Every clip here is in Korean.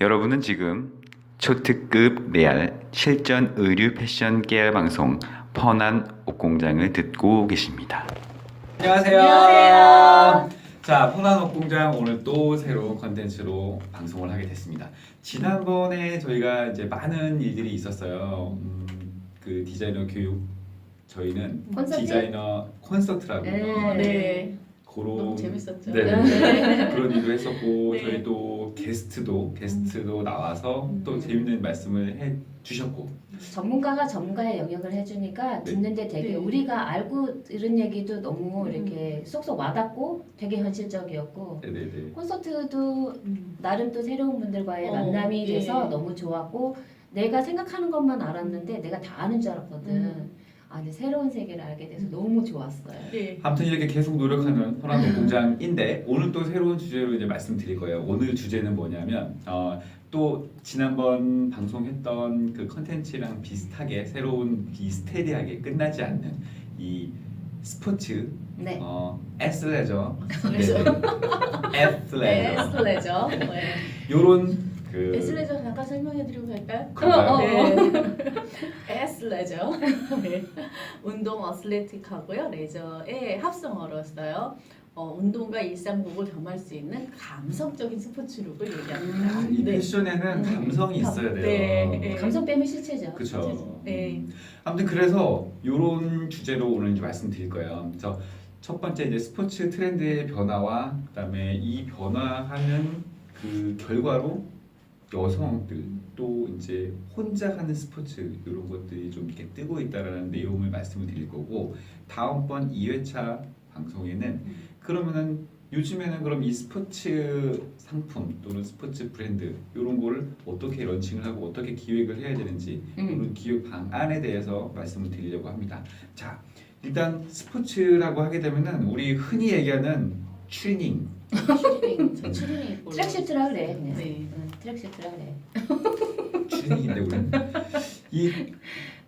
여러분은 지금 초특급 레알 실전 의류 패션 깨알 방송 펀한 옷공장을 듣고 계십니다. 안녕하세요. 안녕하세요. 자, 펀한 옷공장 오늘 또 새로운 컨텐츠로 방송을 하게 됐습니다. 지난번에 저희가 이제 많은 일들이 있었어요. 그 디자이너 교육 저희는 콘서트? 디자이너 콘서트라고 네. 그런 너무 재밌었죠. 네. 그런 일도 했었고 네. 저희 또 게스트도 나와서 또 재밌는 말씀을 해 주셨고 전문가가 전문가의 영역을 해주니까 듣는데 되게 네. 우리가 알고 들은 얘기도 너무 이렇게 쏙쏙 와닿고 되게 현실적이었고 네네네. 콘서트도 나름 또 새로운 분들과의 만남이 예. 돼서 너무 좋았고 내가 생각하는 것만 알았는데 내가 다 아는 줄 알았거든. 아, 근데 새로운 세계를 알게 돼서 너무 좋았어요. 네. 아무튼 이렇게 계속 노력하는 펀한 옷공장인데 오늘 또 새로운 주제로 이제 말씀드릴 거예요. 오늘 주제는 뭐냐면 또 지난번 방송했던 그 컨텐츠랑 비슷하게 새로운 비스테리하게 끝나지 않는 이 스포츠 네. 애슬레저 에슬레저. 네. 요런 그 에슬레저 잠깐 설명해드리고 갈까요? 그럴까요? 네. 에슬레저. 네. 운동 어슬레틱하고요. 레저의 합성어로서요. 운동과 일상복을 겸할 수 있는 감성적인 스포츠룩을 얘기합니다. 이 네. 패션에는 감성이 있어야 돼요. 네. 네. 감성 빼면 실체죠. 그렇죠. 네. 아무튼 그래서 이런 주제로 오늘 이제 말씀드릴 거예요. 그래서 첫 번째 이제 스포츠 트렌드의 변화와 그다음에 이 변화하는 그 결과로 여성들 또 이제 혼자 하는 스포츠 이런 것들이 좀 이렇게 뜨고 있다라는 내용을 말씀을 드릴 거고 다음번 2회차 방송에는 그러면은 요즘에는 그럼 이 스포츠 상품 또는 스포츠 브랜드 이런 거를 어떻게 런칭을 하고 어떻게 기획을 해야 되는지 이런 기획 방안에 대해서 말씀을 드리려고 합니다. 자, 일단 스포츠라고 하게 되면은 우리 흔히 얘기하는 트레이닝, 저 추리닝 입고 트랙슈트라 그래 그냥. 네. 트랙슈트라 그래. 트레이닝인데 우리는 이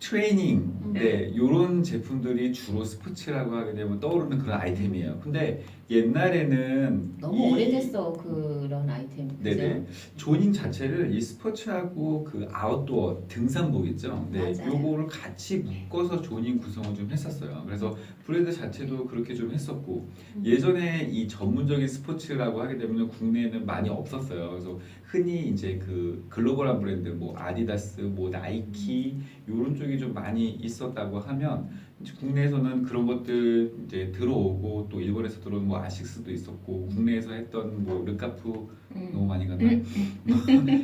트레이닝, 네, 이런 제품들이 주로 스포츠라고 하게 되면 떠오르는 그런 아이템이에요. 근데 옛날에는 너무 오래됐어 그런 아이템. 그죠? 네네. 조닝 자체를 이 스포츠하고 그 아웃도어 등산복 있죠. 네, 맞아요. 요거를 같이 묶어서 조닝 구성을 좀 했었어요. 그래서 브랜드 자체도 그렇게 좀 했었고 예전에 이 전문적인 스포츠라고 하게 되면 국내에는 많이 없었어요. 그래서 흔히 이제 그 글로벌한 브랜드 뭐 아디다스, 뭐 나이키 요런 쪽이 좀 많이 있었다고 하면 이제 국내에서는 그런 것들 이제 들어오고 또 일본에서 들어온 뭐 아식스도 있었고 국내에서 했던 뭐 르카프 너무 많이 갔나?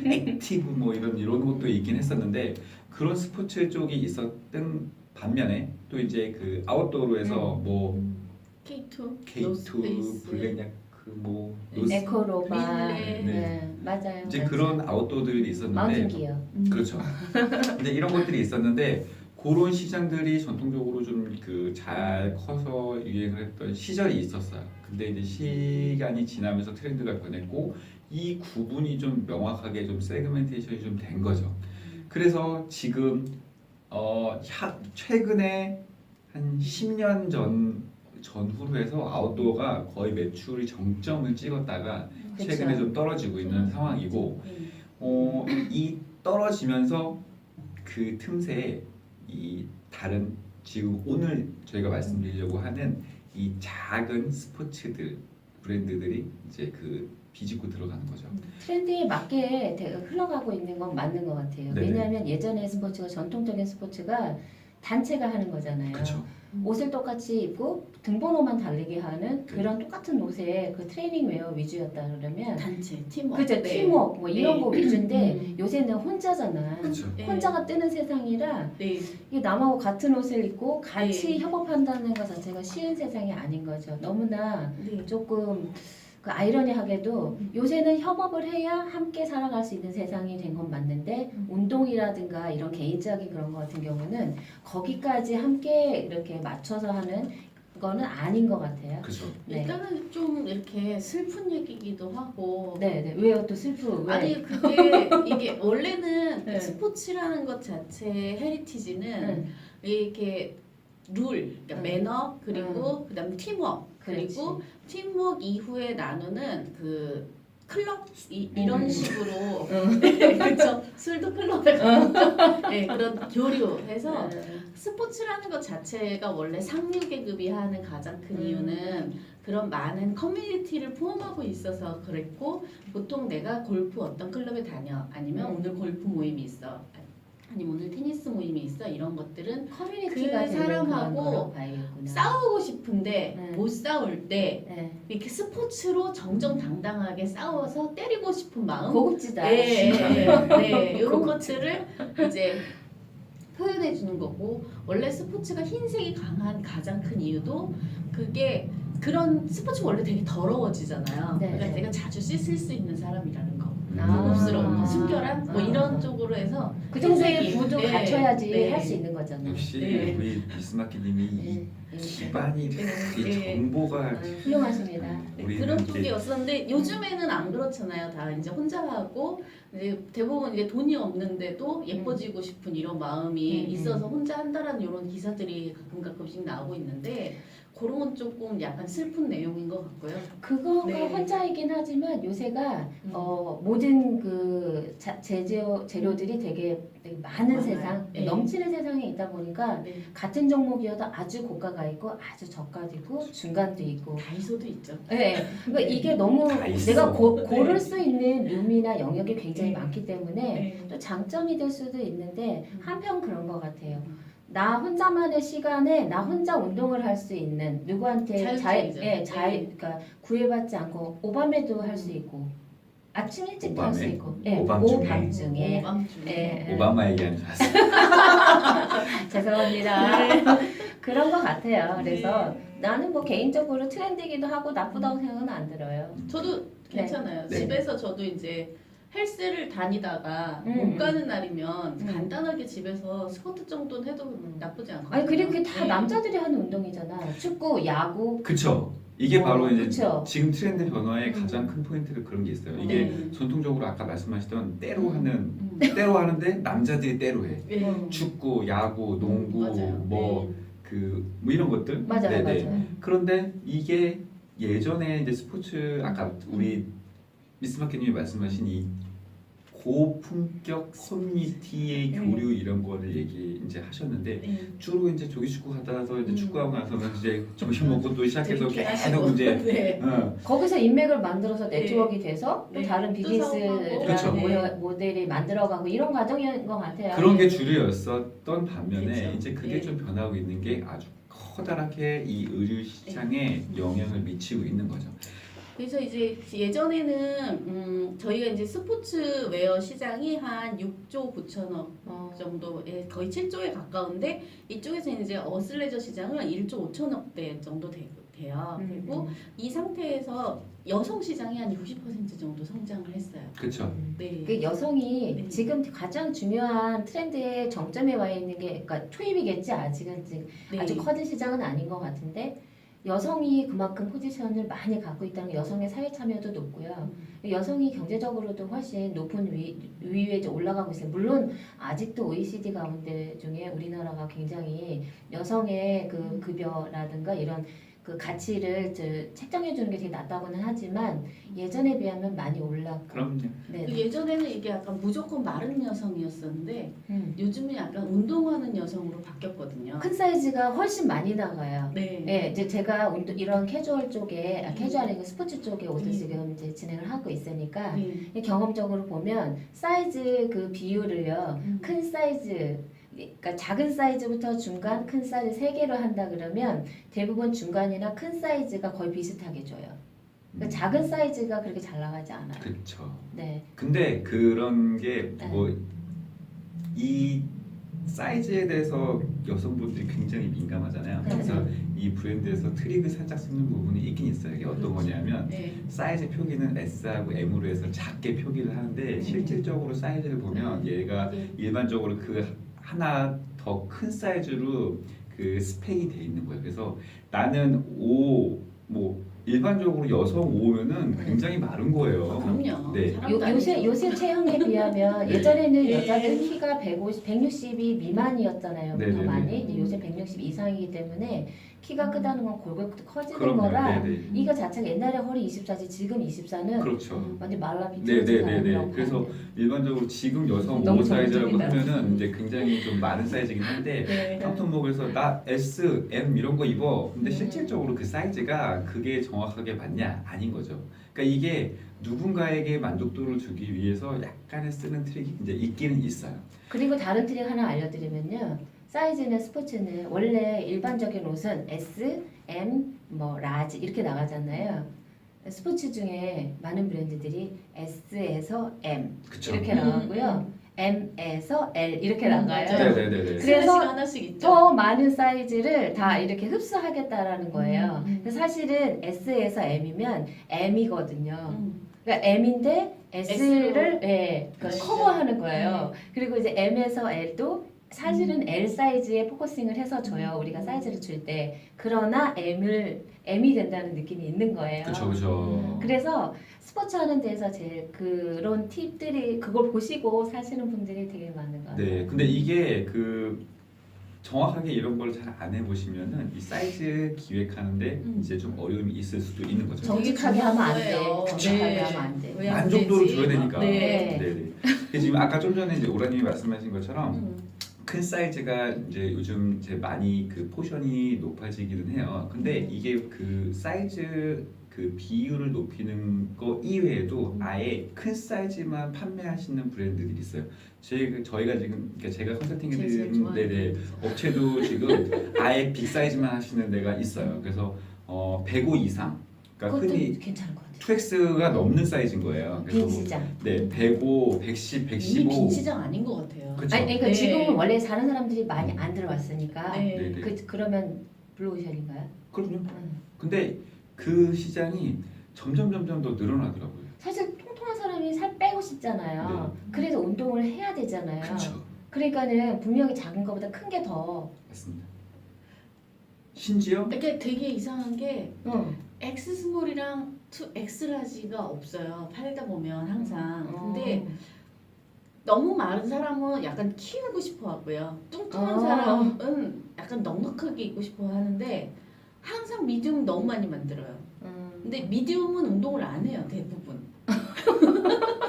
액티브 뭐 이런 것도 있긴 했었는데 그런 스포츠 쪽이 있었던 반면에 또 이제 그 아웃도어로 해서 뭐 K2, K2, 노스페이스. 블랙야크 뭐 노스 에코로바. 릴레이. 네. 맞아요. 이제 맞아요. 그런 아웃도어들이 있었는데 마운틴 기어. 그렇죠. 근데 이런 것들이 있었는데 그런 시장들이 전통적으로 좀 그 잘 커서 유행을 했던 시절이 있었어요. 근데 이제 시간이 지나면서 트렌드가 변했고 이 구분이 좀 명확하게 좀 세그멘테이션이 좀 된 거죠. 그래서 지금 최근에 한 10년 전후로 해서 아웃도어가 거의 매출이 정점을 찍었다가 그쵸. 최근에 좀 떨어지고 있는 상황이고 이 떨어지면서 그 틈새에 이 다른 지금 오늘 저희가 말씀드리려고 하는 이 작은 스포츠들 브랜드들이 이제 그 비집고 들어가는 거죠. 트렌드에 맞게 흘러가고 있는 건 맞는 것 같아요. 네네. 왜냐하면 예전에 스포츠가 전통적인 스포츠가 단체가 하는 거잖아요. 그렇죠. 옷을 똑같이 입고 등번호만 다르게 하는 네. 그런 똑같은 옷의 그 트레이닝 웨어 위주였다 그러면 단체, 팀워크. 그죠 네. 팀워크 뭐 이런 네. 거 위주인데 음. 요새는 혼자잖아. 그렇죠. 네. 혼자가 뜨는 세상이라 네. 이 남하고 같은 옷을 입고 같이 네. 협업한다는 것 자체가 쉬운 세상이 아닌 거죠. 너무나 네. 조금 그 아이러니하게도 요새는 협업을 해야 함께 살아갈 수 있는 세상이 된 건 맞는데 운동이라든가 이런 개인적인 그런 거 같은 경우는 거기까지 함께 이렇게 맞춰서 하는 거는 아닌 것 같아요. 그렇죠. 네. 일단은 좀 이렇게 슬픈 얘기기도 하고. 네. 왜요? 또 왜? 아니 그게 이게 원래는 네. 스포츠라는 것 자체의 헤리티지는 응. 이렇게 룰, 그러니까 매너 그리고 그다음에 팀워크 그렇지. 그리고 팀워크 이후에 나누는 그 클럽 이런 식으로 그렇죠. 술도 클럽에 가고 네, 그런 교류해서 스포츠라는 것 자체가 원래 상류 계급이 하는 가장 큰 이유는 그런 많은 커뮤니티를 포함하고 있어서 그랬고 보통 내가 골프 어떤 클럽에 다녀 아니면 오늘 골프 모임이 있어 아니면 오늘 테니스 모임이 있어 이런 것들은 커뮤니티가 그 되는 사람하고 그런 거라고 봐야겠구나. 싸우고 싶은데 네. 못 싸울 때 네. 이렇게 스포츠로 정정당당하게 싸워서 때리고 싶은 마음 고급지다. 네, 이런 것들을 이제 표현해 주는 거고 원래 스포츠가 흰색이 강한 가장 큰 이유도 그게 그런 스포츠 원래 되게 더러워지잖아요. 네. 그러니까 내가 자주 씻을 수 있는 사람이라는 거, 아. 고급스러운 거, 순결한 뭐 아. 이런 쪽으로 해서 그 정도의 흰색이, 부도 네, 갖춰야지 네. 할 수 있는 거잖아. 역시 네. 우리 미스마키님이 네. 네. 기반이 이 네. 정보가 훌륭하십니다. 우리는 그런 이제 쪽이었었는데 요즘에는 안 그렇잖아요. 다 이제 혼자 하고 이제 대부분 이제 돈이 없는데도 예뻐지고 싶은 이런 마음이 있어서 혼자 한다라는 이런 기사들이 가끔씩 나오고 있는데 그런 건 조금 약간 슬픈 내용인 것 같고요. 그거가 네. 혼자이긴 하지만 요새가 모든 그 재료들이 되게 많은 많아요. 세상, 네. 넘치는 세상에 있다 보니까 네. 같은 종목이어도 아주 고가가 있고 아주 저가도 있고 중간도 있고. 다이소도 있죠. 네. 그러니까 네. 이게 너무 다 있어. 내가 고를 네. 수 있는 룸이나 영역이 굉장히 네. 많기 때문에 네. 또 장점이 될 수도 있는데 한편 그런 것 같아요. 음. 나 혼자만의 시간에 나 혼자 운동을 할 수 있는 누구한테 자율적이죠. 그러니까 구애받지 않고 오밤에도 할 수 있고 아침 일찍도 할 수 오밤에? 있고 오밤중에? 오밤중에 네. 오바마 얘기하는 줄 알았어. 죄송합니다. 그런 것 같아요. 그래서 네. 나는 뭐 개인적으로 트렌드이기도 하고 나쁘다고 생각은 안 들어요. 저도 괜찮아요. 네. 집에서 저도 이제 헬스를 다니다가 못 가는 날이면 간단하게 집에서 스쿼트 정도는 해도 나쁘지 않거든요. 아니 그리고 그게 다 네. 남자들이 하는 운동이잖아. 축구, 야구. 그쵸. 이게 바로 이제 그쵸. 지금 트렌드 변화의 가장 큰 포인트가 그런 게 있어요. 이게 네. 전통적으로 아까 말씀하시던 때로 하는 음. 때로 하는데 남자들이 때로 해. 네. 축구, 야구, 농구, 맞아요. 뭐 이런 것들. 맞아요, 네네. 맞아요. 그런데 이게 예전에 이제 스포츠 아까 우리 미스마키님이 말씀하신 이 고품격 커뮤니티의 교류 이런 거를 얘기 이제 하셨는데 네. 주로 이제 조기축구 하다가 이제 음. 축구하고 나서는 이제 점심 먹고 또 시작해서 재밌게 계속 하시고. 이제 네. 거기서 인맥을 만들어서 네. 네트워크가 돼서 또 네. 다른 또 비즈니스라는 그렇죠. 모델이 만들어가고 이런 과정인 것 같아요. 그런 게 주류였었던 반면에 그쵸. 이제 그게 네. 좀 변하고 있는 게 아주 커다랗게 이 의류 시장에 영향을 미치고 있는 거죠. 그래서 이제 예전에는 저희가 이제 스포츠 웨어 시장이 한 6조 9천억 정도에 거의 7조에 가까운데 이쪽에서는 이제 어슬레저 시장은 1조 5천억대 정도 돼요. 그리고 이 상태에서 여성 시장이 한 60% 정도 성장을 했어요. 그렇죠. 네. 그 여성이 네. 지금 가장 중요한 트렌드의 정점에 와 있는 게 그러니까 초입이겠지 아직은 지금 네. 아주 커진 시장은 아닌 것 같은데 여성이 그만큼 포지션을 많이 갖고 있다는 게 여성의 사회 참여도 높고요. 여성이 경제적으로도 훨씬 높은 위에 이제 올라가고 있어요. 물론 아직도 OECD 가운데 중에 우리나라가 굉장히 여성의 그 급여라든가 이런 그 가치를 책정해 주는 게 되게 낮다고는 하지만 예전에 비하면 많이 올랐고. 그럼요. 네. 그 예전에는 이게 약간 무조건 마른 여성이었었는데 요즘은 약간 운동하는 여성으로 바뀌었거든요. 큰 사이즈가 훨씬 많이 나가요. 네. 네, 이제 제가 이런 캐주얼 쪽에, 캐주얼이고 스포츠 쪽에 옷을 지금 이제 진행을 하고 있으니까 네. 경험적으로 보면 사이즈 그 비율을요, 큰 사이즈, 그러니까 작은 사이즈부터 중간, 큰 사이즈 세 개로 한다 그러면 대부분 중간이나 큰 사이즈가 거의 비슷하게 줘요. 그러니까 작은 사이즈가 그렇게 잘 나가지 않아요. 그렇죠. 네. 근데 그런 게 뭐 이 사이즈에 대해서 여성분들이 굉장히 민감하잖아요. 네. 그래서 이 브랜드에서 트릭을 살짝 쓰는 부분이 있긴 있어요. 이게 어떤 거냐면 네. 사이즈 표기는 S하고 M으로 해서 작게 표기를 하는데 실질적으로 사이즈를 보면 얘가 네. 일반적으로 그 하나 더 큰 사이즈로 그 스펙이 돼 있는 거예요. 그래서 나는 5, 뭐 일반적으로 여성 5호면은 굉장히 마른 거예요. 그럼요. 네. 사람도 요새 아니고. 요새 체형에 비하면 예전에는 네. 여자들 키가 150, 160이 미만이었잖아요. 네, 더 네, 많이. 네. 이제 요새 160 이상이기 때문에 키가 크다는 건 골골 커지는 그럼요. 거라 네네. 이거 자체가 옛날에 허리 24지 지금 24는 그렇죠. 완전 말라 네, 비틀어진 네, 네, 사람이라고 네. 그래서 봐야 돼. 일반적으로 지금 여성 5호 너무 사이즈라고 전문적이다. 하면은 이제 굉장히 좀 마른 사이즈긴 한데 네. 아무튼 뭐 그래서 나 S, M 이런 거 입어. 근데 음. 실질적으로 그 사이즈가 그게 정확하게 맞냐? 아닌 거죠. 그러니까 이게 누군가에게 만족도를 주기 위해서 약간의 쓰는 트릭이 이제 있기는 있어요. 그리고 다른 트릭 하나 알려드리면요. 사이즈는 스포츠는 원래 일반적인 옷은 S, M, 뭐 라지 이렇게 나가잖아요. 스포츠 중에 많은 브랜드들이 S에서 M 그쵸? 이렇게 나가고요. M에서 L 이렇게 나가요. 맞아요. 네네네. 그래서 하나씩 있죠. 더 많은 사이즈를 다 이렇게 흡수하겠다라는 거예요. 음. 근데 사실은 S에서 M이면 M이거든요. 음. 그러니까 M인데 S를 예, 그러니까 그렇죠. 커버하는 거예요. 그리고 이제 M에서 L도 사실은 L 사이즈에 포커싱을 해서 줘요. 우리가 사이즈를 줄 때. 그러나 M이 된다는 느낌이 있는 거예요. 그쵸 그쵸. 그래서 스포츠 하는 데서 제일 그런 팁들이 그걸 보시고 사시는 분들이 되게 많은 것 같아요. 네. 근데 이게 그 정확하게 이런 걸 잘 안 해보시면은 이 사이즈 기획하는데 이제 좀 어려움이 있을 수도 있는 거죠. 정직하게 하면 안 돼. 거예요. 정직하게 네. 하면 안 돼. 왜안 만족도를 되지? 줘야 되니까. 네. 네네. 근데 지금 아까 좀 전에 이제 오라님이 말씀하신 것처럼 음. 큰 사이즈가 이제 요즘 이제 많이 그 포션이 높아지기는 해요. 근데 이게 그 사이즈 그 비율을 높이는 거 이외에도 아예 큰 사이즈만 판매하시는 브랜드들이 있어요. 저희가 지금 그러니까 제가 컨설팅해드리는 제일 좋아하는 네네 업체도 지금 아예 빅 사이즈만 하시는 데가 있어요. 그래서 105 이상, 그러니까 그것도 흔히 괜찮을 것 같아요. 2X가 넘는 사이즈인 거예요. 빈 그래서 시장. 네 105, 110, 이미 115. 빈 시장 아닌 것 같아요. 그쵸. 아니 그러니까 네. 지금은 원래 사는 사람들이 많이 안 들어왔으니까 네. 네네. 그러면 블루오션인가요? 그럼요. 음. 근데 그 시장이 점점 더 늘어나더라고요. 사실 통통한 사람이 살 빼고 싶잖아요. 그래서 운동을 해야 되잖아요. 그렇죠. 그러니까는 분명히 작은 것보다 큰 게 더. 맞습니다. 심지어 이게 되게 이상한 게 응. X 스몰이랑 2X 라지가 없어요. 팔다 보면 항상. 어. 근데 너무 마른 사람은 약간 키우고 싶어 하고요. 뚱뚱한 어. 사람은 약간 넉넉하게 입고 싶어 하는데 항상 미디움 너무 많이 만들어요. 근데 미디움은 운동을 안 해요, 대부분.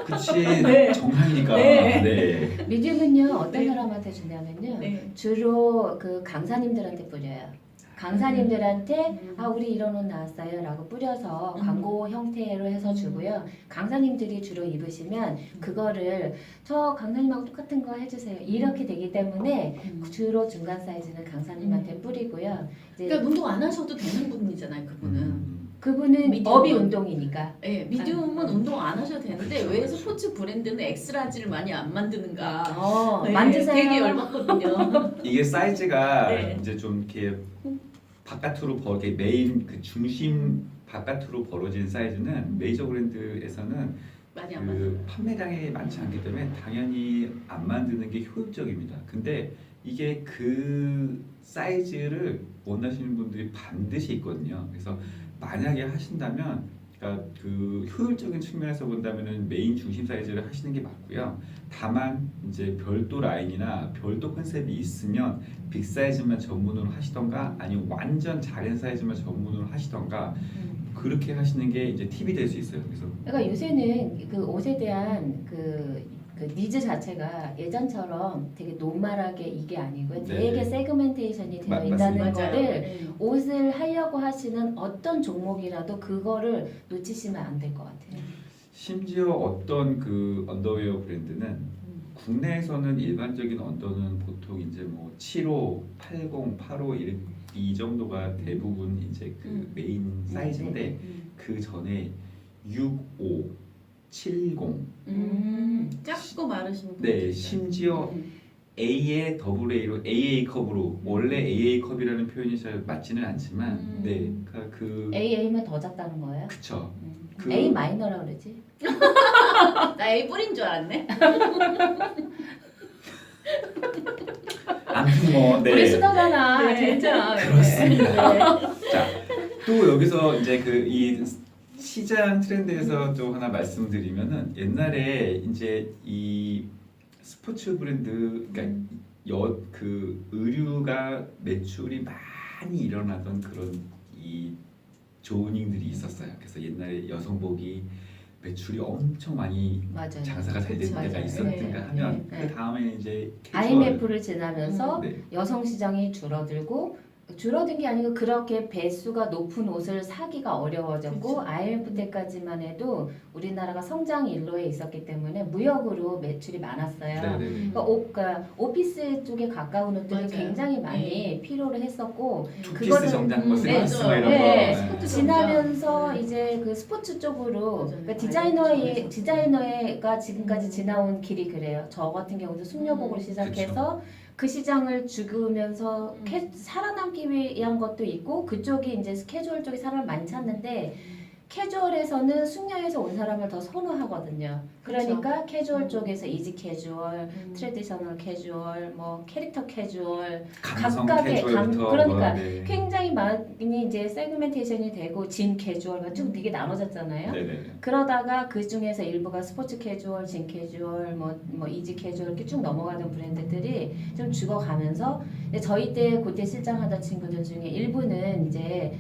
그치 네. 정상이니까. 네. 네. 미디움은요 어떤 네. 사람한테 주냐면요 네. 주로 그 강사님들한테 뿌려요. 강사님들한테 음. 아 우리 이런 옷 나왔어요라고 뿌려서 음. 광고 형태로 해서 주고요. 강사님들이 주로 입으시면 그거를 저 강사님하고 똑같은 거 해주세요. 이렇게 되기 때문에 주로 중간 사이즈는 강사님한테 뿌리고요. 이제 그러니까 운동 안 하셔도 되는 분이잖아요, 그분은. 그분은 미디움은- 업이 운동이니까. 네, 미디움은 운동 안 하셔도 되는데 그쵸, 왜 그쵸. 스포츠 브랜드는 엑스라지를 많이 안 만드는가? 네, 만드세요. 되게 열받거든요. 이게 사이즈가 네. 이제 좀 이렇게 바깥으로 이렇게 메인 그 중심 바깥으로 벌어진 사이즈는 메이저 브랜드에서는 많이 안 만드. 그 판매량이 많지 않기 때문에 당연히 안 만드는 게 효율적입니다. 근데 이게 그 사이즈를 원하시는 분들이 반드시 있거든요. 그래서 만약에 하신다면 그러니까 그 효율적인 측면에서 본다면은 메인 중심 사이즈를 하시는 게 맞고요. 다만 이제 별도 라인이나 별도 컨셉이 있으면 빅 사이즈만 전문으로 하시던가 아니면 완전 작은 사이즈만 전문으로 하시던가 그렇게 하시는 게 이제 팁이 될 수 있어요. 그래서 그러니까 요새는 그 옷에 대한 그 니즈 자체가 예전처럼 되게 노멀하게 이게 아니고요. 되게 네. 세그멘테이션이 되어 맞습니다. 있다는 맞아요. 거를 네. 옷을 하려고 하시는 어떤 종목이라도 그거를 놓치시면 안 될 것 같아요. 심지어 어떤 그 언더웨어 브랜드는 국내에서는 일반적인 언더는 보통 이제 뭐 75, 80, 85 이 정도가 대부분 이제 그 메인 사이즈인데 그 전에 65, 70, 작고 마르신 분. 네 심지어 A에 더블 A로 AA 컵으로 원래 AA 컵이라는 표현이 잘 맞지는 않지만 네 그 AA면 더 작다는 거예요? 그쵸 그- A 마이너라 그러지? 나 A 뿌린 줄 알았네. 아무튼 뭐 우리 네. 수다잖아 네. 진짜. 그렇습니다. 네. 자 또 여기서 이제 그 이 시장 트렌드에서 또 하나 말씀드리면은 옛날에 이제 이 스포츠 브랜드 그러니까 그 의류가 매출이 많이 일어나던 그런 이 조닝들이 있었어요. 그래서 옛날에 여성복이 매출이 엄청 많이 맞아요. 장사가 잘 되는 그쵸, 때가 맞아요. 있었는가 하면 네. 그 다음에 이제 IMF를 지나면서 네. 여성 시장이 줄어든 게 아니고 그렇게 배수가 높은 옷을 사기가 어려워졌고 그쵸. IMF 때까지만 해도 우리나라가 성장 일로에 있었기 때문에 무역으로 매출이 많았어요. 네네. 그러니까 오피스 쪽에 가까운 옷들이 맞아요. 굉장히 많이 필요로 했었고 투피스 그거는- 정장 뭐 네, 쓰리피스 뭐 이런 네, 거 스포츠 지나면서 정장. 이제 그 스포츠 쪽으로 맞아요. 그러니까 IMF 디자이너가 지금까지 음. 지나온 길이 그래요. 저 같은 경우도 숙녀복으로 시작해서 그 시장을 죽으면서 살아남기 위한 것도 있고 그쪽이 이제 캐주얼 쪽에 사람을 많이 찾는데 캐주얼에서는 숙녀에서 온 사람을 더 선호하거든요. 그러니까 캐주얼 쪽에서 이지 캐주얼, 트레디셔널 캐주얼, 뭐 캐릭터 캐주얼 감성 각각의 캐주얼부터 그러니까 뭐, 네. 굉장히 많이 이제 세그멘테이션이 되고 진 캐주얼과 쭉 되게 나눠졌잖아요. 네네. 그러다가 그 중에서 일부가 스포츠 캐주얼, 진 캐주얼, 뭐 이지 캐주얼 이렇게 쭉 넘어가던 브랜드들이 좀 죽어가면서 근데 저희 때 그때 실장하던 친구들 중에 일부는 이제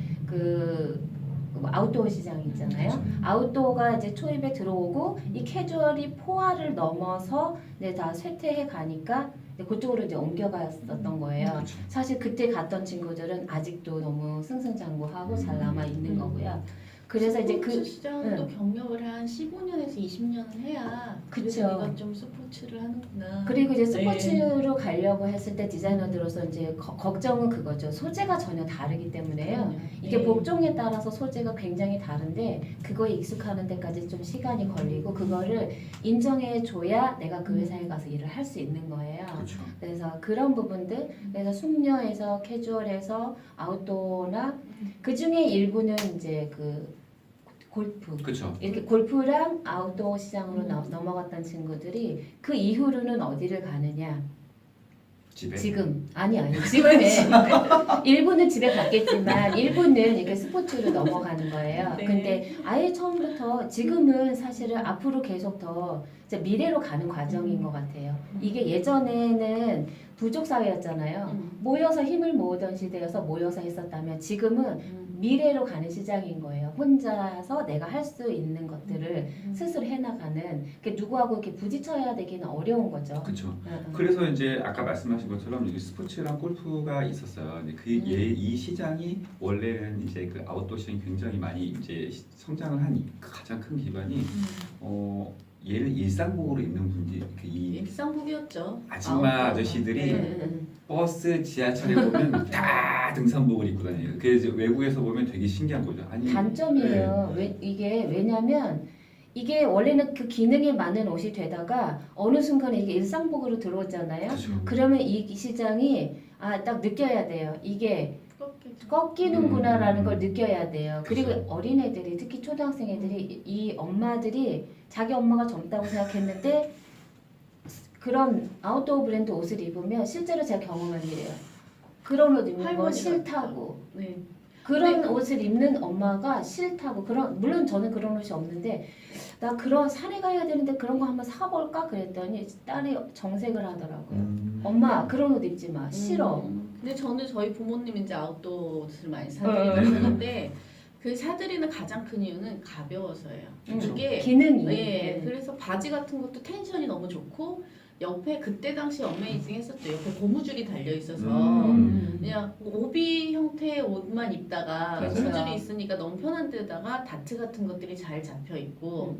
뭐 아웃도어 시장이 있잖아요. 아웃도어가 이제 초입에 들어오고 이 캐주얼이 포화를 넘어서 이제 다 쇠퇴해 가니까 이제 그쪽으로 이제 옮겨갔었던 거예요. 그렇죠. 사실 그때 갔던 친구들은 아직도 너무 승승장구하고 잘 남아 있는 거고요. 그래서 이제 스포츠 시장도 응. 경력을 한 15년에서 20년을 해야 그쵸. 그래서 내가 좀 스포츠를 하는구나. 그리고 이제 네. 스포츠로 가려고 했을 때 디자이너들로서 이제 걱정은 그거죠. 소재가 전혀 다르기 때문에요. 그럼요. 이게 네. 복종에 따라서 소재가 굉장히 다른데 그거에 익숙하는 데까지 좀 시간이 걸리고 그거를 인정해 줘야 내가 그 회사에 가서 일을 할 수 있는 거예요. 그렇죠. 그래서 그런 부분들 그래서 숙녀에서 캐주얼에서 아웃도어나 그 중에 일부는 이제 그 골프 그렇죠. 이렇게 골프랑 아웃도어 시장으로 넘어갔던 친구들이 그 이후로는 어디를 가느냐 집에. 지금 아니 지금은 일부는 집에 갔겠지만 일부는 이렇게 스포츠로 넘어가는 거예요. 네. 근데 아예 처음부터 지금은 사실은 앞으로 계속 더 이제 미래로 가는 과정인 것 같아요. 이게 예전에는 부족 사회였잖아요. 모여서 힘을 모으던 시대여서 모여서 했었다면 지금은 미래로 가는 시장인 거예요. 혼자서 내가 할 수 있는 것들을 스스로 해나가는 그 누구하고 이렇게 부딪혀야 되기는 어려운 거죠. 그렇죠. 응. 그래서 이제 아까 말씀하신 것처럼 여기 스포츠랑 골프가 있었어요. 근데 이 시장이 원래는 이제 그 아웃도어 시장이 굉장히 많이 이제 성장을 한 가장 큰 기반이 얘를 일상복으로 입는 분들이 이 일상복이었죠. 아줌마 아저씨들이 네. 버스 지하철에 보면 다 등산복을 입고 다녀요. 그래서 외국에서 보면 되게 신기한 거죠. 아니 단점이에요. 왜냐면 이게 원래는 그 기능이 많은 옷이 되다가 어느 순간에 이게 일상복으로 들어오잖아요. 그렇죠. 그러면 이 시장이 딱 느껴야 돼요. 이게 꺾이는구나라는 걸 느껴야 돼요. 그리고 그쵸. 어린애들이 특히 초등학생 애들이 이 엄마들이 자기 엄마가 젊다고 생각했는데 그런 아웃도어 브랜드 옷을 입으면 실제로 제가 경험한 일이에요. 그런 옷 입는 거 할머니 싫다고. 네. 그런 네. 옷을 입는 엄마가 싫다고. 물론 저는 그런 옷이 없는데 나 그런 산에 가야 되는데 그런 거 한번 사볼까 그랬더니 딸이 정색을 하더라고요. 엄마 그런 옷 입지 마. 싫어. 근데 저는 저희 부모님 이제 아웃도어 옷을 많이 네. 사드리는데 그 사드리는 가장 큰 이유는 가벼워서예요. 그게 기능이. 예, 그래서 바지 같은 것도 텐션이 너무 좋고 옆에 그때 당시 어메이징 했었죠. 옆에 고무줄이 달려 있어서 그냥 오비 형태의 옷만 입다가 그렇죠. 고무줄이 있으니까 너무 편한데다가 다트 같은 것들이 잘 잡혀 있고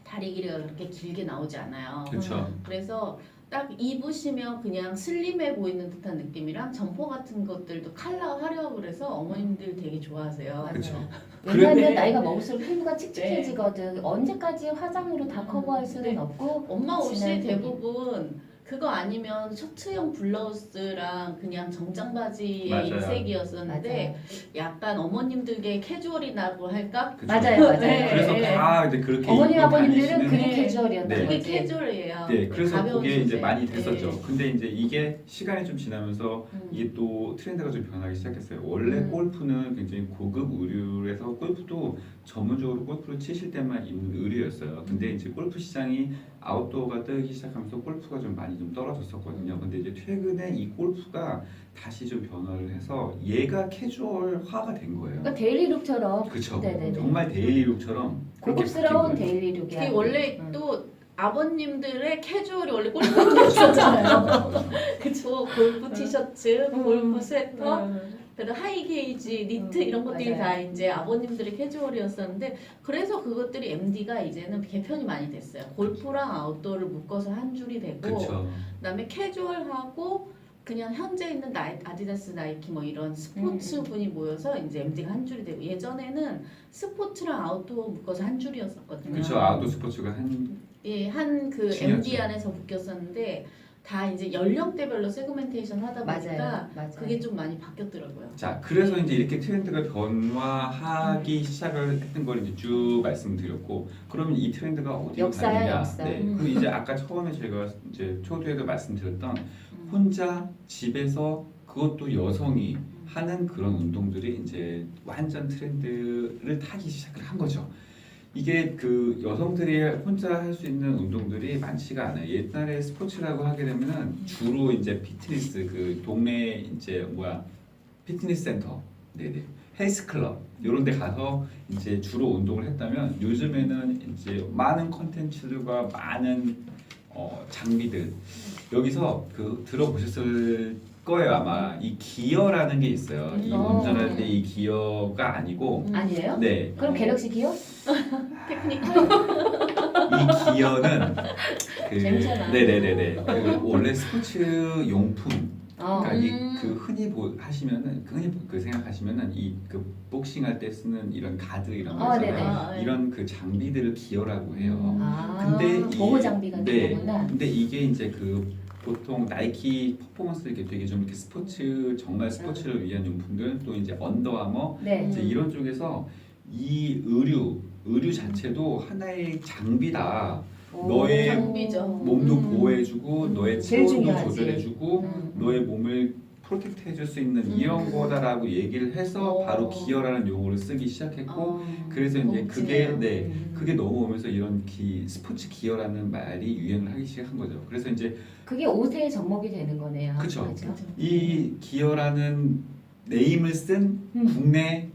다리 길이가 그렇게 길게 나오지 않아요. 그렇죠. 그래서 딱 입으시면 그냥 슬림해 보이는 듯한 느낌이랑 점퍼 같은 것들도 컬러가 화려하고 그래서 어머님들 되게 좋아하세요. 그렇죠. 왜냐하면 그런데- 나이가 먹을수록 피부가 칙칙해지거든. 언제까지 화장으로 다 커버할 수는 네. 없고 엄마 옷이 지난 대부분 그거 그거 아니면 셔츠형 블라우스랑 그냥 정장 바지의 맞아요. 색이었었는데 약간 어머님들께 캐주얼이라고 할까? 그쵸? 맞아요. 네. 그래서 네. 다 이제 그렇게 어머니 입고 아버님들은 다니시는 그게 네. 캐주얼이었던 네. 그게 거지. 캐주얼이에요. 네, 그래서 가벼운 그게 이제 소재. 많이 됐었죠. 네. 근데 이제 이게 시간이 좀 지나면서 이게 또 트렌드가 좀 변하기 시작했어요. 원래 골프는 굉장히 고급 의류에서 골프도 전문적으로 골프를 치실 때만 입는 의류였어요. 근데 이제 골프 시장이 아웃도어가 뜨기 시작하면서 골프가 좀 많이 좀 떨어졌었거든요. 근데 이제 최근에 이 골프가 다시 좀 변화를 해서 얘가 캐주얼화가 된 거예요. 그러니까 데일리룩처럼 그쵸? 네네네. 정말 데일리룩처럼 그렇게 고급스러운 바뀐 거예요. 데일리룩이야. 그게 원래 응. 또 아버님들의 캐주얼이 원래 골프로 있었잖아요. 그쵸? 골프 티셔츠, 골프 스웨터, 그리고 하이 게이지, 니트 이런 것들이 맞아요. 다 이제 아버님들의 캐주얼이었었는데 그래서 그것들이 MD가 이제는 개편이 많이 됐어요. 골프랑 아웃도어를 묶어서 한 줄이 되고 그쵸. 그다음에 캐주얼하고 그냥 현재 있는 아디다스, 나이키 뭐 이런 스포츠 분이 모여서 이제 MD가 한 줄이 되고 예전에는 스포츠랑 아웃도어 묶어서 한 줄이었었거든요. 그쵸. 아웃도어 스포츠가 한 예, 한 그 중요하죠. MD 안에서 묶였었는데 다 이제 연령대별로 세그멘테이션 하다 보니까 맞아요. 맞아요. 그게 좀 많이 바뀌었더라고요. 자, 그래서 이제 이렇게 트렌드가 변화하기 시작을 했던 걸 이제 쭉 말씀드렸고, 그러면 이 트렌드가 어디로 역사야, 가느냐? 역사. 네. 그리고 이제 아까 처음에 제가 이제 초두에도 말씀드렸던 혼자 집에서 그것도 여성이 하는 그런 운동들이 이제 완전 트렌드를 타기 시작을 한 거죠. 이게 그 여성들이 혼자 할 수 있는 운동들이 많지가 않아요. 옛날에 스포츠라고 하게 되면은 주로 이제 피트니스 그 동네 이제 피트니스 센터, 네네, 헬스클럽 이런 데 가서 이제 주로 운동을 했다면 요즘에는 이제 많은 컨텐츠들과 많은 장비들 여기서 그 들어보셨을 거예요 아마. 이 기어라는 게 있어요. 이 운전할 때 이 기어가 아니고 아니에요? 네. 그럼 갤럭시 기어? 테크니컬 이 기어는 그 재밌잖아. 네네네네 그 원래 스포츠 용품 그러니까 음. 그 흔히 하시면은 흔히 그 생각하시면은 이 그 복싱 할 때 쓰는 이런 가드 이런 거 네네. 있잖아요. 아, 네. 이런 그 장비들을 기어라고 해요. 근데 근데 보호 장비 같은 네. 거구나. 근데 이게 이제 그 보통 나이키 퍼포먼스 이렇게 되게 좀 이렇게 스포츠 정말 스포츠를 위한 용품들 또 이제 언더아머 네. 이제 이런 쪽에서 이 의류 자체도 하나의 장비다. 너의 장비죠. 몸도 보호해주고 너의 제일 체온도 중요하지. 조절해주고 너의 몸을 프로텍트 해줄 수 있는 이런 거다라고 얘기를 해서 바로 기어라는 용어를 쓰기 시작했고 그래서 이제 그게 그게 넘어오면서 이런 스포츠 기어라는 말이 유행을 하기 시작한 거죠. 그래서 이제 그게 옷의 접목이 되는 거네요. 그쵸. 그죠? 이 기어라는 네임을 쓴 국내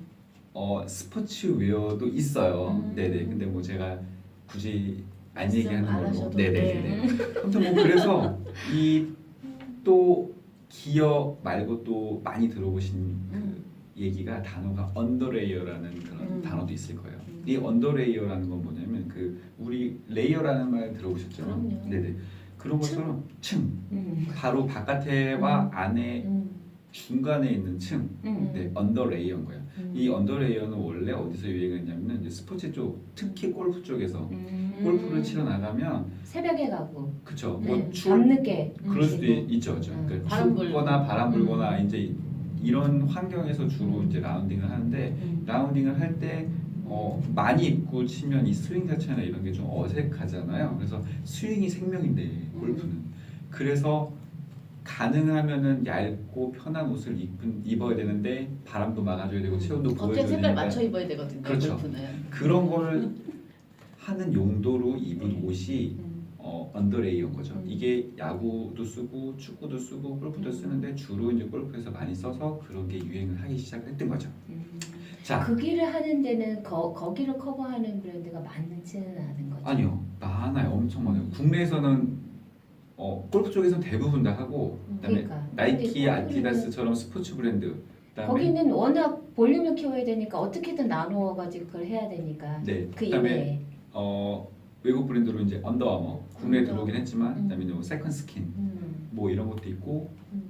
스포츠 웨어도 있어요. 네네. 근데 뭐 제가 굳이 안 말씀 얘기하는 안 걸로. 하셔도 네네네. 아무튼 뭐 그래서 이 또 기어 말고 또 많이 들어보신 그 얘기가 단어가 언더레이어라는 그런 단어도 있을 거예요. 이 언더레이어라는 건 뭐냐면 그 우리 레이어라는 말 들어보셨죠? 그럼요. 네네. 그런 것처럼 층. 음. 바로 바깥에와 안에 음. 중간에 있는 층. 네, 언더레이어인 거예요. 이 언더레이어는 원래 어디서 유행했냐면 이제 스포츠 쪽, 특히 골프 쪽에서 골프를 치러 나가면 새벽에 가고 그쵸. 네. 뭐 밤늦게 그럴 수도 치고. 있죠. 그죠. 그러니까 바람 불고. 춥거나 바람 불거나 이제 이런 환경에서 주로 이제 라운딩을 하는데 라운딩을 할 때 많이 입고 치면 이 스윙 자체나 이런 게 좀 어색하잖아요. 그래서 스윙이 생명인데 골프는 그래서 가능하면은 얇고 편한 옷을 입어야 되는데 바람도 막아줘야 되고 체온도 보여줘야 어쨌든 색깔 되니까 맞춰 입어야 되거든요. 그렇죠. 골프는. 그런 거를 하는 용도로 입은 옷이 언더레이어인 거죠. 이게 야구도 쓰고 축구도 쓰고 골프도 쓰는데 주로 이제 골프에서 많이 써서 그런 게 유행을 하기 시작했던 거죠. 자, 그 길을 하는 데는 거기를 커버하는 브랜드가 많지는 않은 거죠. 아니요, 많아요, 엄청 많아요. 국내에서는 골프 쪽에서는 대부분 다 하고, 그다음에 그러니까. 나이키, 근데 아디다스처럼 스포츠 브랜드, 그다음에 거기는 워낙 볼륨을 키워야 되니까 어떻게든 나누어가지고 그걸 해야 되니까 네, 그 그다음에 이내에 외국 브랜드로 이제 언더아머 국내에 언더. 들어오긴 했지만, 그다음에 뭐 세컨 스킨 뭐 이런 것도 있고 음.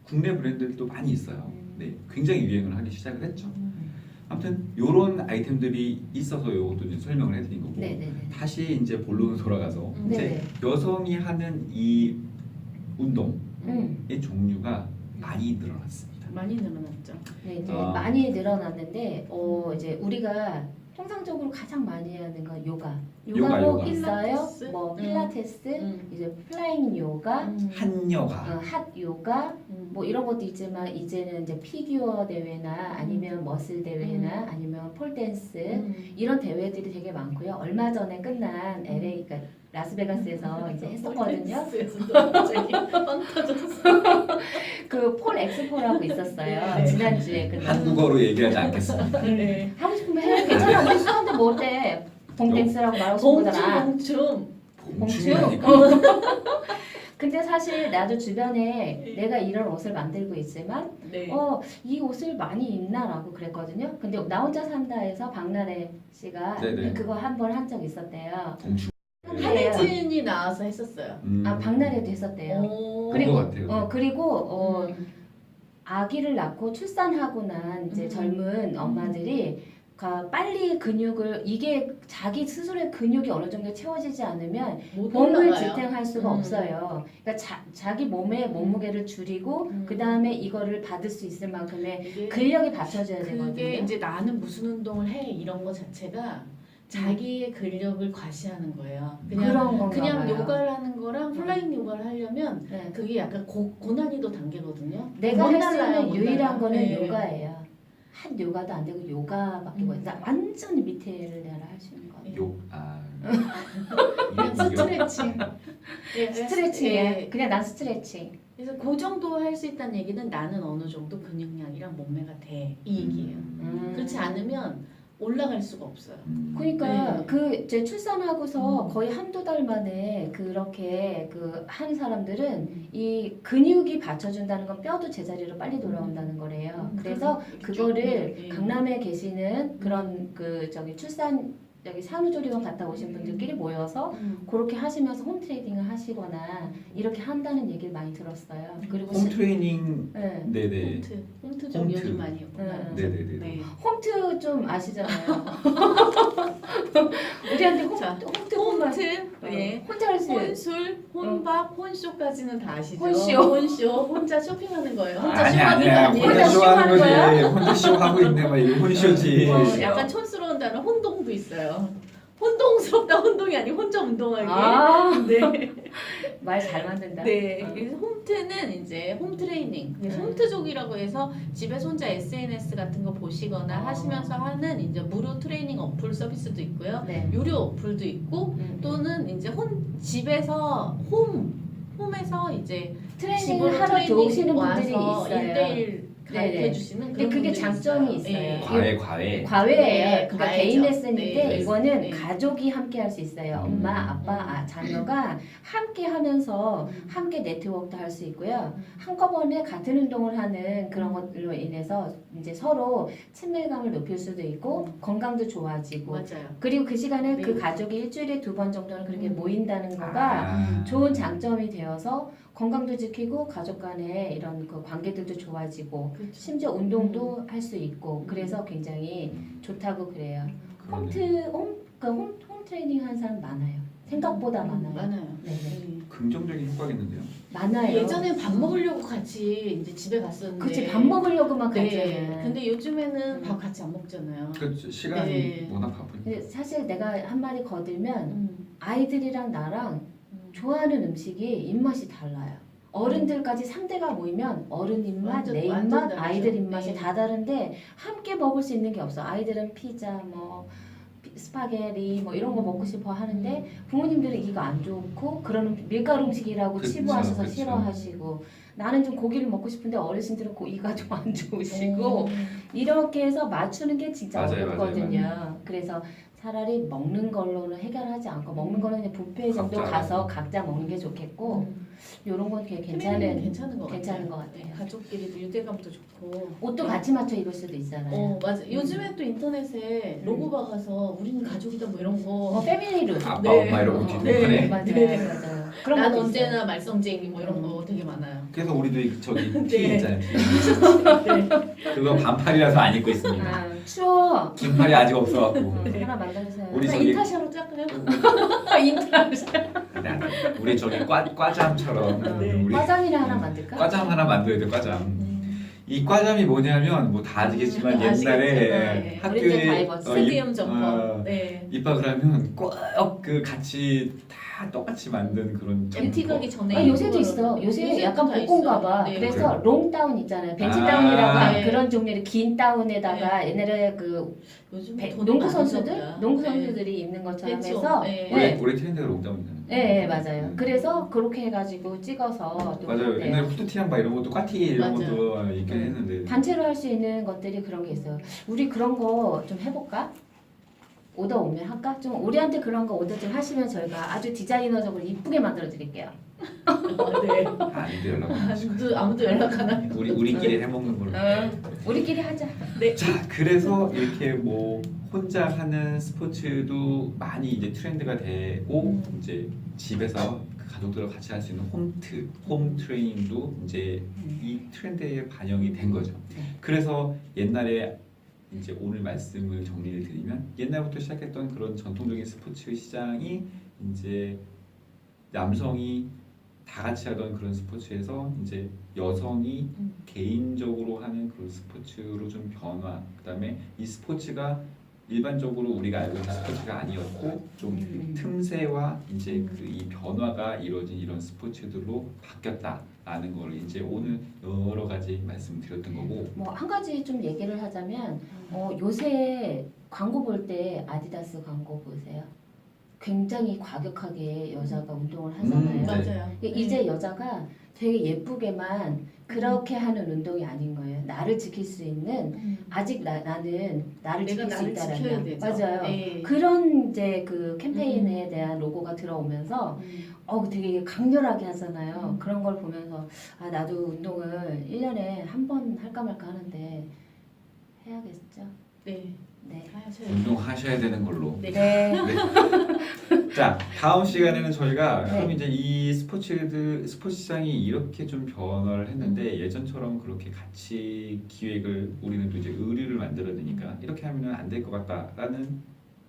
국내 브랜드들도 많이 있어요. 네, 굉장히 유행을 하기 시작을 했죠. 음. 아무튼 이런 아이템들이 있어서 이것도 이제 설명을 해드린 거고 네네네. 다시 이제 본론으로 돌아가서 음. 이제 네. 여성이 하는 이 운동의 음. 종류가 많이 늘어났습니다. 많이 늘어났죠. 네, 이제 아. 많이 늘어났는데 이제 우리가 통상적으로 가장 많이 하는 건 요가. 요가. 요가복 있어요. 필라테스? 뭐 필라테스, 음. 이제 플라잉 요가, 한여가 핫 요가, 뭐 이런 것도 있지만 이제는 이제 피규어 대회나 아니면 머슬 대회나 아니면 폴댄스 이런 대회들이 되게 많고요. 얼마 전에 끝난 LA, 그러니까 라스베가스에서 이제 했었거든요. 갑자기 빵 터졌어. 그 폴 엑스포라고 있었어요. 네. 지난주에 끝난. 한국어로 얘기하지 않겠습니다. 네. 하고 싶으면 해. 괜찮아. 우리 수학인데 뭐 어때? 봉땡스라고 말하고 싶은 거잖아. 봉춤. 봉춤이라니까. 근데 사실 나도 주변에 내가 이런 옷을 만들고 있지만 네. 이 옷을 많이 입나라고 그랬거든요. 근데 나 혼자 산다에서 박나래 씨가 네네. 그거 한 번 한 적 있었대요. 봉춤. 한혜진이 나와서 했었어요. 아 박나래도 했었대요. 오. 그리고 같아요. 그리고 음. 아기를 낳고 출산하고 난 이제 젊은 엄마들이 빨리 근육을 이게 자기 스스로의 근육이 어느 정도 채워지지 않으면 못 몸을 올라가요. 지탱할 수가 음. 없어요. 그러니까 자기 몸의 몸무게를 줄이고 그 다음에 이거를 받을 수 있을 만큼의 이게 근력이 받쳐져야 그게 되거든요. 이제 나는 무슨 운동을 해 이런 거 자체가 자기의 근력을 과시하는 거예요. 그런 건가 그냥 봐요. 요가를 하는 거랑 플라잉 요가를 하려면 네. 그게 약간 고난이도 단계거든요. 내가 못 할 수 날라요, 있는 못 유일한 날라요. 거는 네. 요가예요. 한 요가도 안 되고 요가밖에 못. 나 완전히 밑에를 내가 할 수 있는 거. 요 그냥 스트레칭. 네, 스트레칭이에요. 네. 그냥 난 스트레칭. 그래서 그 정도 할 수 있다는 얘기는 나는 어느 정도 근육량이랑 몸매가 돼 이 얘기예요. 그렇지 않으면 올라갈 수가 없어요. 그러니까 네. 그 제 출산하고서 거의 한두 달 만에 그렇게 한 사람들은 이 근육이 받쳐준다는 건 뼈도 제자리로 빨리 돌아온다는 거래요. 그래서 그거를 강남에 계시는 그런 출산 여기 산후조리원 갔다 오신 분들끼리 모여서 그렇게 하시면서 홈 트레이닝을 하시거나 이렇게 한다는 얘기를 많이 들었어요. 그리고 홈 트레이닝. 네. 네네. 홈트 좀 홈트. 요즘 많이 했구나. 네네네. 네. 홈트 좀 아시잖아요. 우리한테 자, 홈트뿐만 홈트, 예. 혼자 할 수. 혼술, 혼밥, 혼쇼까지는 다 아시죠? 혼쇼. 혼쇼, 혼자 쇼핑하는 거예요. 혼자 아니야 쇼하는 거 아니야. 아니에요? 혼자 쇼하는 거지. 쇼하는 혼자 쇼하고 있네. 막 이거 혼쇼지. 약간 촌스러운 단어 혼동도 있어요. 혼동스럽다 혼동이 아니고 혼자 운동하기. 아, 네. 말 잘 만든다. 네. 그래서 홈트는 이제 홈 트레이닝. 그래서 홈트족이라고 해서 집에서 혼자 SNS 같은 거 보시거나 하시면서 하는 이제 무료 트레이닝 어플 서비스도 있고요. 네. 유료 어플도 있고 또는 이제 집에서 홈에서 이제 트레이닝을 하러 들어오시는 분들이 와서 있어요. 1대1 가르쳐 네네. 주시는 근데 그런 그게 분들이 장점이 있어요. 예. 과외. 과외예요. 네, 그러니까 과외죠. 개인 레슨인데 네, 이거는 네. 가족이 함께 할 수 있어요. 엄마, 아빠, 자녀가 함께 하면서 함께 네트워크도 할 수 있고요. 한꺼번에 같은 운동을 하는 그런 것들로 인해서 이제 서로 친밀감을 높일 수도 있고 건강도 좋아지고 맞아요. 그리고 그 시간에 네. 그 가족이 일주일에 2번 정도는 그렇게 모인다는 거가 좋은 장점이 되어서 건강도 지키고 가족 간의 이런 관계들도 좋아지고 그렇죠. 심지어 운동도 할 수 있고 그래서 굉장히 좋다고 그래요. 홈 트레이닝 하는 사람 많아요. 생각보다 많아요. 많아요. 네, 네. 긍정적인 효과겠는데요. 많아요. 예전에 밥 먹으려고 같이 이제 집에 갔었는데. 그치 밥 먹으려고만 네. 갔잖아요. 근데 요즘에는 밥 같이 안 먹잖아요. 그렇죠. 시간이 네. 워낙 바쁘니까. 근데 사실 내가 한마디 거들면 아이들이랑 나랑 좋아하는 음식이 입맛이 달라요. 어른들까지 3대가 모이면 어른 입맛, 완전, 내 완전 입맛, 다르죠. 아이들 입맛이 네. 다 다른데 함께 먹을 수 있는 게 없어. 아이들은 피자, 스파게티 이런 거 먹고 싶어 하는데 부모님들은 이거 안 좋고 그러는 밀가루 음식이라고 그쵸, 치부하셔서 그쵸. 싫어하시고 나는 좀 고기를 먹고 싶은데 어르신들은 고기가 좀 안 좋으시고 이렇게 해서 맞추는 게 진짜 맞아요, 어렵거든요. 그래서 차라리 먹는 걸로는 해결하지 않고 먹는 거는 그냥 뷔페 정도 각자. 가서 각자 먹는 게 좋겠고 이런 건 되게 괜찮은 것 괜찮은 같아요. 것 같아요. 네, 가족끼리도 유대감도 좋고. 옷도 같이 맞춰 입을 수도 있잖아요. 맞아. 요즘에 또 인터넷에 로고 박아서 우리는 가족이다 뭐 이런 거. 패밀리룩. 아빠 네. 엄마 이러고 뒤로 네. 하네. 맞아요, 네. 맞아요. 그런 난 것도 언제나 있어요. 말썽쟁이 뭐 이런 거 되게 많아요. 그래서 우리도 저기 네. 티 있잖아요. 티. 네. 그거 반팔이라서 안 입고 있습니다. 아, 추워. 긴팔이 아직 없어갖고. 네. 하나 만들어주세요. 우리 나 저기- 인타샤로 짤까요? 인터넷. 우리 저기 과잠처럼 네. 우리 화장 하나 만들까? 과잠 하나 만들어야 돼, 과잠. 음. 이 과잠이 뭐냐면 뭐 다 아시겠지만 옛날에 네. 우리 때다 학교에 입었어. 스테디움 점퍼. 네. 입학을 하면 꼭 그 같이 다 똑같이 만든 그런 MT 점퍼. 가기 전에 아, 요새도 그거를- 있어. 요새 요새도 약간 다 복고인가 있어요. 봐. 네. 그래서 그래요? 롱 다운 있잖아요. 벤치 아, 다운이라고 하는 네. 그런 종류의 긴 다운에다가 옛날에 그 요즘 농구 선수들이 입는 것처럼 해서 네. 올해 네. 올해 트렌드가 롱다운이잖아요. 네, 맞아요. 그래서 그렇게 해가지고 찍어서 또 맞아요. 했대요. 옛날에 후드티랑 막 이런 것도 까티 이런 맞아요. 것도 있긴 했는데. 단체로 할 수 있는 것들이 그런 게 있어요. 우리 그런 거 좀 해볼까? 오더 오면 할까? 좀 우리한테 그런 거 오더 좀 하시면 저희가 아주 디자이너적으로 이쁘게 만들어 드릴게요. 네. 아닌데 연락. 아무도 연락 안 하고. 우리끼리 해먹는 걸로. 우리끼리 하자. 자, 그래서 이렇게 뭐 혼자 하는 스포츠도 많이 이제 트렌드가 되고 이제 집에서 그 가족들과 같이 할 수 있는 홈 트레이닝도 이제 이 트렌드에 반영이 된 거죠. 네. 그래서 옛날에 이제 오늘 말씀을 정리를 드리면 옛날부터 시작했던 그런 전통적인 스포츠 시장이 이제 남성이 다 같이 하던 그런 스포츠에서 이제 여성이 개인적으로 하는 그런 스포츠로 좀 변화. 그다음에 이 스포츠가 일반적으로 우리가 알고 있는 스포츠가 아니었고 좀 틈새와 이제 그 이 변화가 이루어진 이런 스포츠들로 바뀌었다라는 걸 이제 오늘 여러 가지 말씀드렸던 거고. 뭐 한 가지 좀 얘기를 하자면 요새 광고 볼 때 아디다스 광고 보세요. 굉장히 과격하게 여자가 운동을 하잖아요. 네. 맞아요. 이제 여자가 되게 예쁘게만 그렇게 하는 운동이 아닌 거예요. 나를 지킬 수 있는 아직 나는 나를 내가 지킬 수 나를 지켜야 있다라는 되죠. 맞아요. 네. 그런 이제 그 캠페인에 대한 로고가 들어오면서 되게 강렬하게 하잖아요. 그런 걸 보면서 아 나도 운동을 1년에 한 번 할까 말까 하는데 해야겠죠. 네. 네. 하셔야죠. 운동하셔야 되는 걸로. 네. 네. 자, 다음 시간에는 저희가 네. 그럼 이제 이 스포츠 시장이 이렇게 좀 변화를 했는데 예전처럼 그렇게 같이 기획을 우리는 또 이제 의류를 만들어야 되니까 이렇게 하면은 안 될 것 같다라는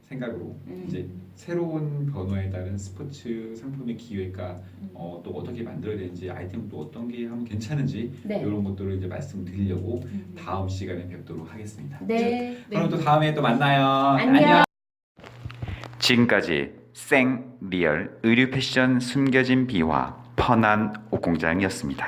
생각으로 이제 새로운 변화에 따른 스포츠 상품의 기획과 또 어떻게 만들어야 되는지 아이템 또 어떤 게 하면 괜찮은지 네. 이런 것들을 이제 말씀드리려고 다음 시간에 뵙도록 하겠습니다. 네. 그럼 또 다음에 또 만나요. 안녕. 지금까지 생 리얼 의류 패션 숨겨진 비화 펀한 옷공장이었습니다.